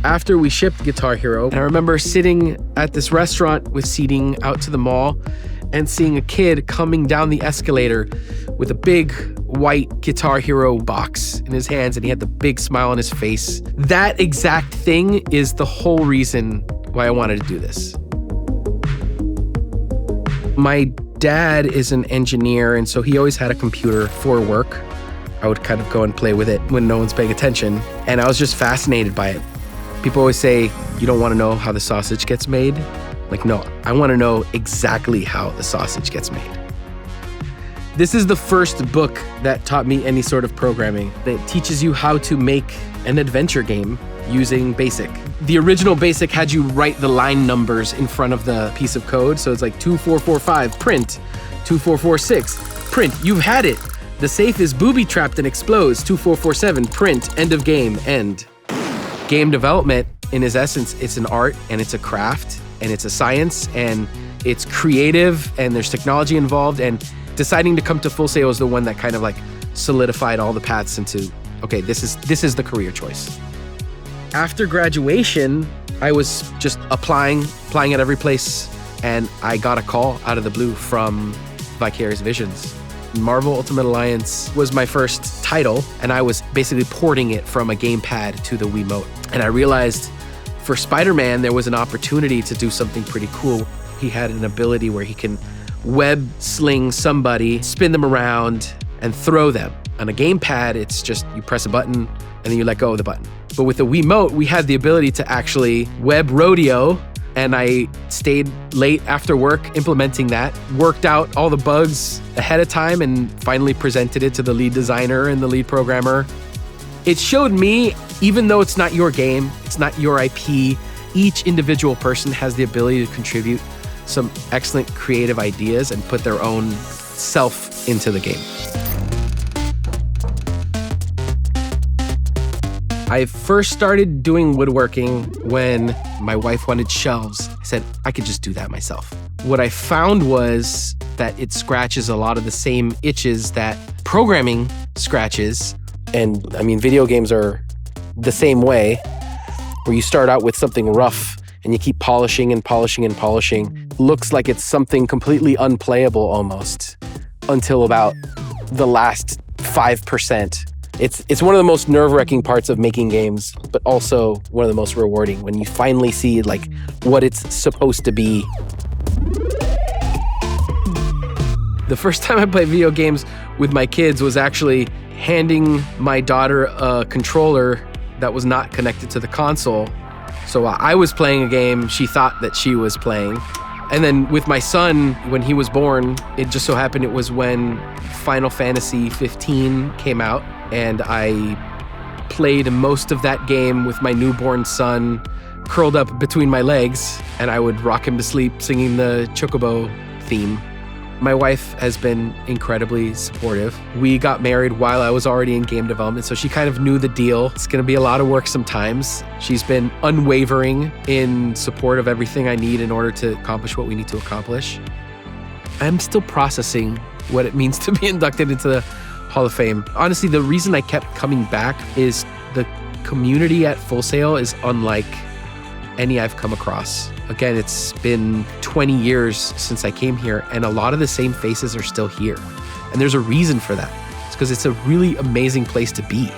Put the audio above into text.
after we shipped Guitar Hero, and I remember sitting at this restaurant with seating out to the mall and seeing a kid coming down the escalator with a big white Guitar Hero box in his hands, and he had the big smile on his face. That exact thing is the whole reason why I wanted to do this. My dad is an engineer, and so he always had a computer for work. I would kind of go and play with it when no one's paying attention, and I was just fascinated by it. People always say, you don't want to know how the sausage gets made? Like, no, I want to know exactly how the sausage gets made. This is the first book that taught me any sort of programming. It teaches you how to make an adventure game using BASIC. The original BASIC had you write the line numbers in front of the piece of code. So it's like 2445, print, 2446, print, you've had it. The safe is booby-trapped and explodes, 2447, print, end of game, end. Game development, in its essence, it's an art and it's a craft and it's a science and it's creative and there's technology involved, and deciding to come to Full Sail is the one that kind of like solidified all the paths into, okay, this is the career choice. After graduation, I was just applying at every place, and I got a call out of the blue from Vicarious Visions. Marvel Ultimate Alliance was my first title, and I was basically porting it from a gamepad to the Wiimote. And I realized for Spider-Man, there was an opportunity to do something pretty cool. He had an ability where he can web sling somebody, spin them around, and throw them. On a gamepad, it's just you press a button and then you let go of the button. But with the Wiimote, we had the ability to actually web rodeo, and I stayed late after work implementing that, worked out all the bugs ahead of time, and finally presented it to the lead designer and the lead programmer. It showed me, even though it's not your game, it's not your IP, each individual person has the ability to contribute some excellent creative ideas and put their own self into the game. I first started doing woodworking when my wife wanted shelves. I said, I could just do that myself. What I found was that it scratches a lot of the same itches that programming scratches. And I mean, video games are the same way, where you start out with something rough and you keep polishing and polishing and polishing. Looks like it's something completely unplayable almost until about the last 5%. It's one of the most nerve-wracking parts of making games, but also one of the most rewarding when you finally see like what it's supposed to be. The first time I played video games with my kids was actually handing my daughter a controller that was not connected to the console. So while I was playing a game, she thought that she was playing. And then with my son, when he was born, it just so happened it was when Final Fantasy 15 came out, and I played most of that game with my newborn son curled up between my legs, and I would rock him to sleep singing the Chocobo theme. My wife has been incredibly supportive. We got married while I was already in game development, so she kind of knew the deal. It's gonna be a lot of work sometimes. She's been unwavering in support of everything I need in order to accomplish what we need to accomplish. I'm still processing what it means to be inducted into the Hall of Fame. Honestly, the reason I kept coming back is the community at Full Sail is unlike any I've come across. Again, it's been 20 years since I came here, and a lot of the same faces are still here. And there's a reason for that. It's because it's a really amazing place to be.